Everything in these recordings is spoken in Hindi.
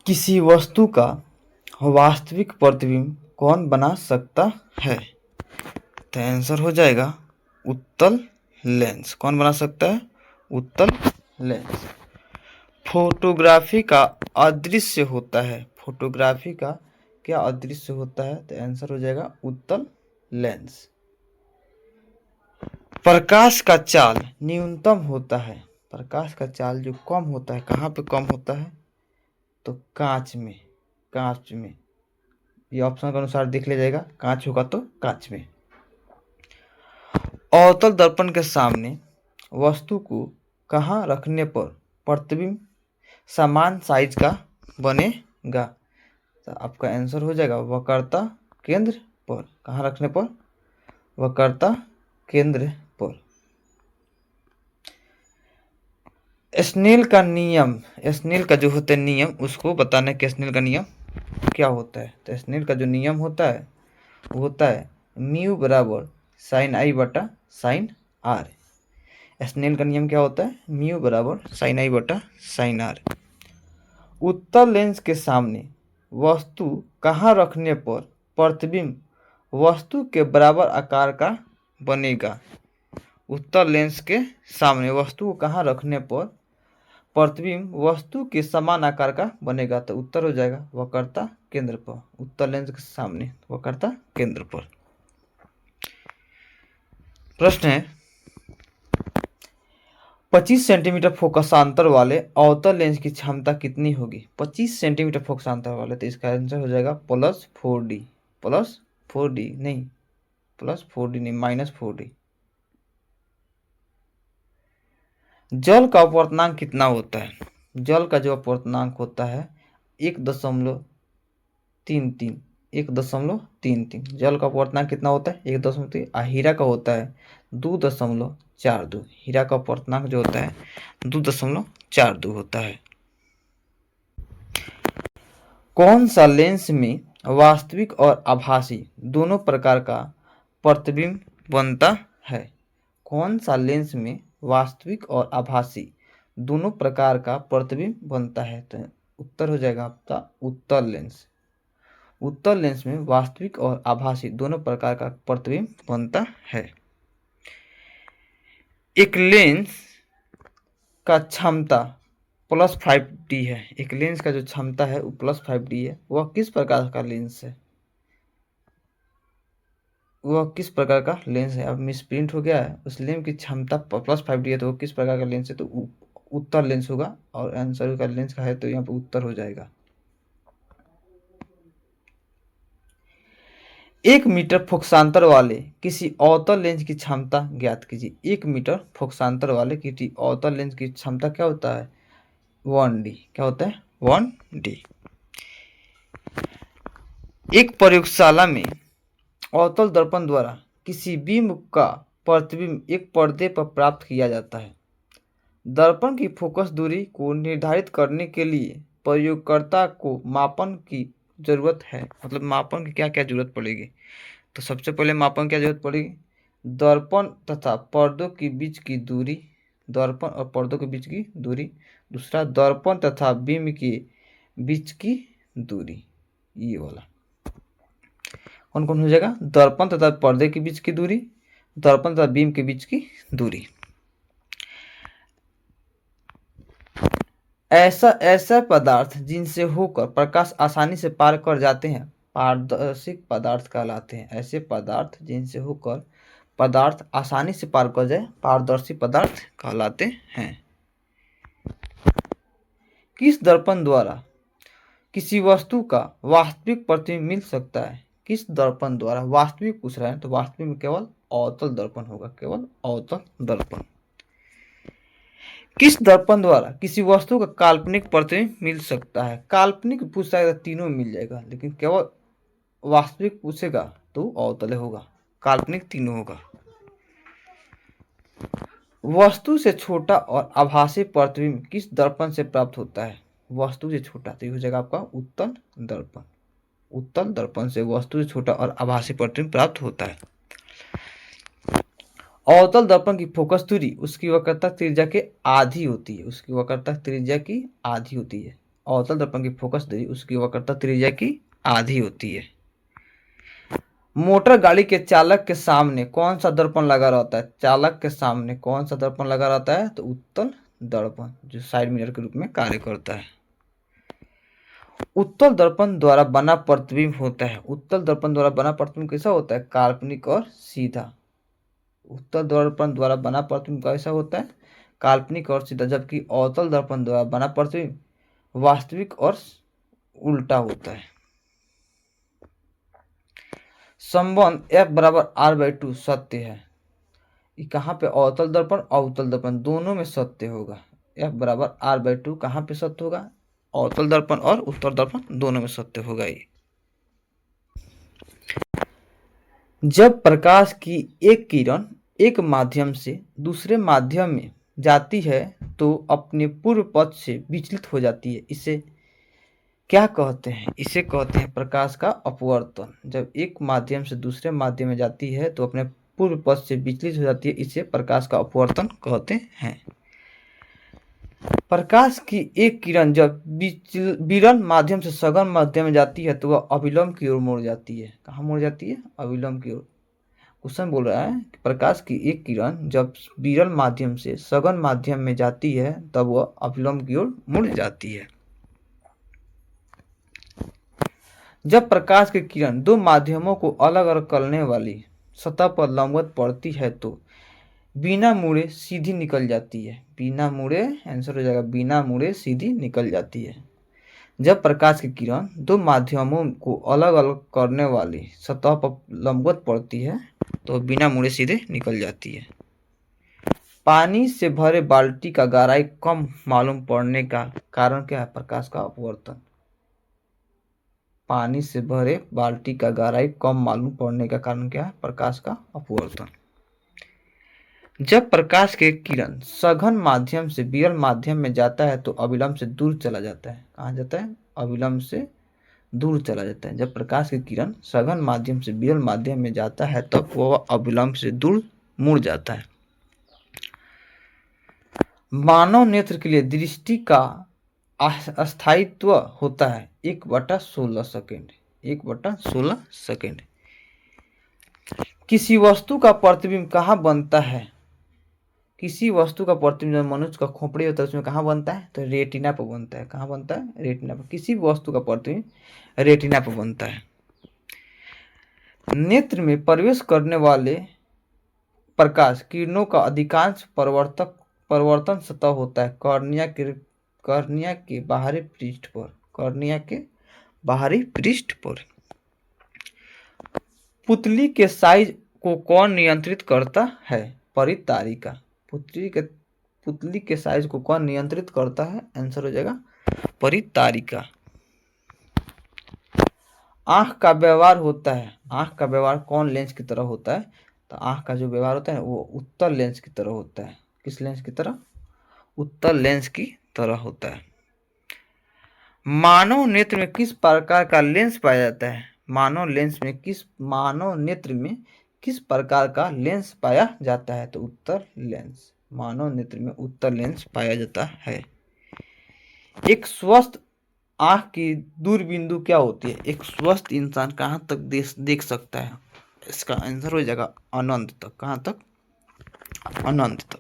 किसी वस्तु का वास्तविक प्रतिबिंब कौन बना सकता है? तो आंसर हो जाएगा उत्तल लेंस। कौन बना सकता है? उत्तल लेंस। फोटोग्राफी का अदृश्य होता है। फोटोग्राफी का क्या अदृश्य होता है? तो आंसर हो जाएगा उत्तल लेंस। प्रकाश का चाल न्यूनतम होता है। प्रकाश का चाल जो कम होता है, कहाँ पे कम होता है? तो कांच में। कांच में, ये ऑप्शन के अनुसार देख लिया जाएगा। कांच होगा तो कांच में। अवतल दर्पण के सामने वस्तु को कहाँ रखने पर प्रतिबिंब समान साइज का बनेगा? तो आपका आंसर हो जाएगा वक्रता केंद्र पर। कहाँ रखने पर? वक्रता केंद्र पर। स्नेल का नियम, स्नेल का जो होता है नियम, उसको बताने के स्नेल का नियम क्या होता है? तो स्नेल का जो नियम होता है वो होता है म्यू बराबर साइन आई बटा साइन आर। स्नेल का नियम क्या होता है? म्यू बराबर साइन आई बटा साइन आर। उत्तल लेंस के सामने वस्तु कहाँ रखने पर प्रतिबिंब वस्तु के बराबर आकार का बनेगा? उत्तल लेंस के सामने वस्तु को कहाँ रखने पर प्रतिबिंब वस्तु के समान आकार का बनेगा? तो उत्तर हो जाएगा वक्रता केंद्र पर। उत्तल लेंस के सामने वक्रता केंद्र पर। प्रश्न है 25 सेंटीमीटर फोकसांतर वाले अवतल लेंस की क्षमता कितनी होगी? 25 सेंटीमीटर फोकसांतर वाले, तो इसका आंसर हो जाएगा +4D। +4D नहीं, +4D नहीं, -4D। जल का अपवर्तनांक कितना होता है? जल का जो अपवर्तनांक होता है 1.33। 1.33। जल का अपवर्तनांक कितना होता है? 1.3। हीरा का होता है 2.42। हीरा का अपवर्तनांक जो होता है 2.42 होता है। कौन सा लेंस में वास्तविक और आभासी दोनों प्रकार का प्रतिबिंब बनता है? कौन सा लेंस में वास्तविक और आभासी दोनों प्रकार का प्रतिबिंब बनता है? तो उत्तर हो जाएगा आपका उत्तल लेंस। उत्तल लेंस में वास्तविक और आभासी दोनों प्रकार का प्रतिबिंब बनता है। एक लेंस का क्षमता +5D है। एक लेंस का जो क्षमता है वो +5D है। वह किस प्रकार का लेंस है? वह किस प्रकार का लेंस है? अब मिसप्रिंट हो गया है। उस लेंस की क्षमता +5D है तो वो किस प्रकार का लेंस है? तो उत्तल लेंस होगा। और आंसर का लेंस का है तो यहाँ पर उत्तर हो जाएगा। 1 मीटर फोकसांतर वाले किसी अवतल लेंस की क्षमता ज्ञात कीजिए। 1 मीटर फोकसांतर वाले किसी अवतल लेंस की क्षमता क्या होता है? 1D। क्या होता है? 1D। एक प्रयोगशाला में अवतल दर्पण द्वारा किसी बिंब का प्रतिबिंब एक पर्दे पर प्राप्त किया जाता है। दर्पण की फोकस दूरी को निर्धारित करने के लिए प्रयोगकर्ता को मापन की जरूरत है। मतलब मापन की क्या क्या जरूरत पड़ेगी? तो सबसे पहले मापन की जरूरत पड़ेगी दर्पण तथा पर्दों के बीच की दूरी। दर्पण और पर्दों के बीच की दूरी। दूसरा दर्पण तथा बिंब के बीच की दूरी। ये वाला कौन कौन हो जाएगा? दर्पण तथा पर्दे के बीच की दूरी, दर्पण तथा बिंब के बीच की दूरी। ऐसा पदार्थ जिनसे होकर प्रकाश आसानी से पार कर जाते हैं पारदर्शी पदार्थ कहलाते हैं। ऐसे पदार्थ जिनसे होकर पदार्थ आसानी से पार कर जाए पारदर्शी पदार्थ कहलाते हैं। किस दर्पण द्वारा किसी वस्तु का वास्तविक प्रतिबिंब मिल सकता है? किस दर्पण द्वारा? वास्तविक पूछ रहा है तो वास्तविक में केवल अवतल दर्पण होगा। केवल अवतल दर्पण। किस दर्पण द्वारा किसी वस्तु का काल्पनिक प्रतिबिंब मिल सकता है? काल्पनिक पूछ सकता है तीनों मिल जाएगा, लेकिन केवल वास्तविक पूछेगा तो अवतल होगा। काल्पनिक तीनों होगा। वस्तु से छोटा और आभासी प्रतिबिंब किस दर्पण से प्राप्त होता है? वस्तु से छोटा, तो ये हो जाएगा आपका उत्तल दर्पण। उत्तल दर्पण से वस्तु से छोटा और आभासी प्रतिबिंब प्राप्त होता है। अवतल दर्पण की फोकस दूरी उसकी वक्रता त्रिज्या के आधी होती है। उसकी वक्रता त्रिज्या की आधी होती है। अवतल दर्पण की फोकस दूरी उसकी वक्रता त्रिज्या की आधी होती है। मोटर गाड़ी के चालक के सामने कौन सा दर्पण लगा रहता है? चालक के सामने कौन सा दर्पण लगा रहता है? तो उत्तल दर्पण, जो साइड मिरर के रूप में कार्य करता है। उत्तल दर्पण द्वारा बना प्रतिबिंब होता है। उत्तल दर्पण द्वारा बना प्रतिबिंब कैसा होता है? काल्पनिक और सीधा। उत्तल दर्पण द्वारा बना प्रतिबिंब कैसा होता है? काल्पनिक और सीधा। जबकि अवतल दर्पण द्वारा बना प्रतिबिंब वास्तविक और उल्टा होता है। संबंध F बराबर R/2 सत्य है। ये कहाँ पे? अवतल दर्पण अवतल दर्पण दोनों में सत्य होगा। F बराबर R/2 कहाँ पे सत्य होगा? अवतल दर्पण और उत्तल दर्पण दोनों में सत्य होगा। ये जब प्रकाश की एक किरण एक माध्यम से दूसरे माध्यम में जाती है तो अपने पूर्व पथ से विचलित हो जाती है। इसे क्या कहते हैं? इसे कहते हैं प्रकाश का अपवर्तन। जब एक माध्यम से दूसरे माध्यम में जाती है तो अपने पूर्व पथ से विचलित हो जाती है, इसे प्रकाश का अपवर्तन कहते हैं। प्रकाश की एक किरण जब विरल माध्यम से सघन माध्यम में जाती है तो वह अविलंब की ओर मुड़ जाती है। कहाँ मुड़ जाती है? अविलंब की ओर। क्वेश्चन बोल रहा है कि प्रकाश की एक किरण जब विरल माध्यम से सघन माध्यम में जाती है तब वह अविलंब की ओर मुड़ जाती है। जब प्रकाश की किरण दो माध्यमों को अलग अलग करने वाली सतह पर लंबवत पड़ती है तो बिना मुड़े सीधी निकल जाती है। बिना मुड़े, आंसर हो जाएगा बिना मुड़े सीधी निकल जाती है। जब प्रकाश की किरण दो माध्यमों को अलग अलग करने वाली सतह पर लंबवत पड़ती है तो बिना मुड़े सीधे निकल जाती है। पानी से भरे बाल्टी का गहराई कम मालूम पड़ने का कारण क्या है? प्रकाश का अपवर्तन। पानी से भरे बाल्टी का गहराई कम मालूम पड़ने का कारण क्या है? प्रकाश का अपवर्तन। जब प्रकाश के किरण सघन माध्यम से विरल माध्यम में जाता है तो अविलंब से दूर चला जाता है। कहाँ जाता है? अविलंब से दूर चला जाता है। जब प्रकाश की किरण सघन माध्यम से विरल माध्यम में जाता है तब वह अविलंब से दूर मुड़ जाता है। मानव नेत्र के लिए दृष्टि का अस्थायित्व होता है 1/16 सेकेंड। 1/16 सेकेंड। किसी वस्तु का प्रतिबिंब कहाँ बनता है? किसी वस्तु का प्रतिबिंब जब मनुष्य का खोपड़ी होता है उसमें कहाँ बनता है? तो रेटिना पर बनता है। कहाँ बनता है? रेटिना पर। किसी वस्तु का प्रतिबिंब रेटिना पर बनता है। नेत्र में प्रवेश करने वाले प्रकाश किरणों का अधिकांश परिवर्तन सतह होता है कॉर्निया के बाहरी पृष्ठ पर। कॉर्निया के बाहरी पृष्ठ पर। पुतली के साइज को कौन नियंत्रित करता है? परितारिका। पुतली के साइज को कौन नियंत्रित करता है? आंसर हो जाएगा परितारिका। आंख का व्यवहार होता है। आंख का व्यवहार कौन लेंस की तरह होता है? तो आंख का जो व्यवहार होता है वो उत्तल लेंस की तरह होता है। किस लेंस की तरह? उत्तल लेंस की तरह होता है। मानव नेत्र में किस प्रकार का लेंस पाया जाता है? मानव नेत्र में किस प्रकार का लेंस पाया जाता है? तो उत्तल लेंस। मानव नेत्र में उत्तल लेंस पाया जाता है। एक स्वस्थ आंख की दूरबिंदु क्या होती है? एक स्वस्थ इंसान कहाँ तक देख सकता है? इसका आंसर हो जाएगा अनंत तक। कहाँ तक? अनंत तक।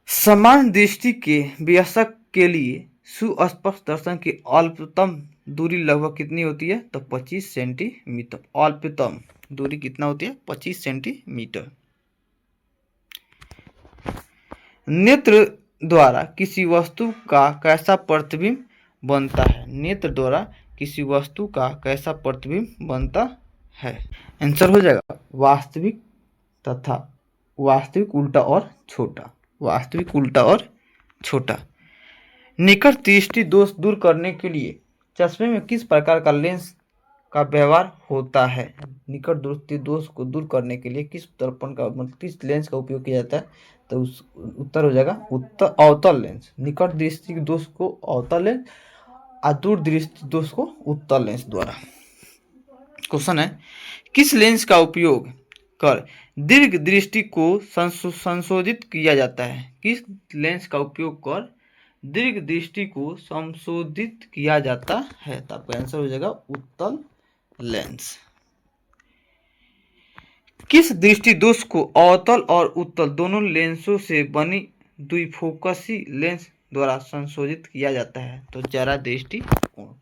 समान दृष्टि के वयस्क के लिए सुस्पष्ट दर्शन की अल्पतम दूरी लगभग कितनी होती है? तो 25 सेंटीमीटर। अल्पतम दूरी कितना होती है? 25 सेंटीमीटर। नेत्र द्वारा किसी वस्तु का कैसा प्रतिबिंब बनता है? नेत्र द्वारा किसी वस्तु का कैसा प्रतिबिंब बनता है? आंसर हो जाएगा वास्तविक तथा वास्तविक उल्टा और छोटा। वास्तविक उल्टा और छोटा। निकट दृष्टि दोष दूर करने के लिए चश्मे में किस प्रकार का लेंस का व्यवहार होता है? निकट दृष्टि दोष को दूर करने के लिए किस दर्पण का मतलब किस लेंस का उपयोग किया जाता है? तो उस उत्तर हो जाएगा अवतल लेंस। निकट दृष्टि दोष को अवतल लेंस और दूर दृष्टि दोष को उत्तल लेंस द्वारा। क्वेश्चन है किस लेंस का उपयोग कर दीर्घ दृष्टि को संशोधित किया जाता है? किस लेंस का उपयोग कर दीर्घ दृष्टि को संशोधित किया जाता है। तो आपका आंसर हो जाएगा उत्तल लेंस। किस दृष्टि दोष को अवतल और उत्तल दोनों लेंसों से बनी द्विफोकसी लेंस द्वारा संशोधित किया जाता है? तो जरा दृष्टिकोण।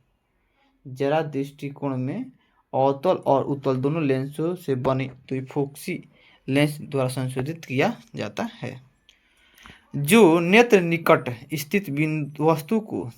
जरा दृष्टिकोण में अवतल और उत्तल दोनों लेंसों से बनी द्विफोकसी लेंस द्वारा संशोधित किया जाता है। जो नेत्र निकट स्थित वस्तु को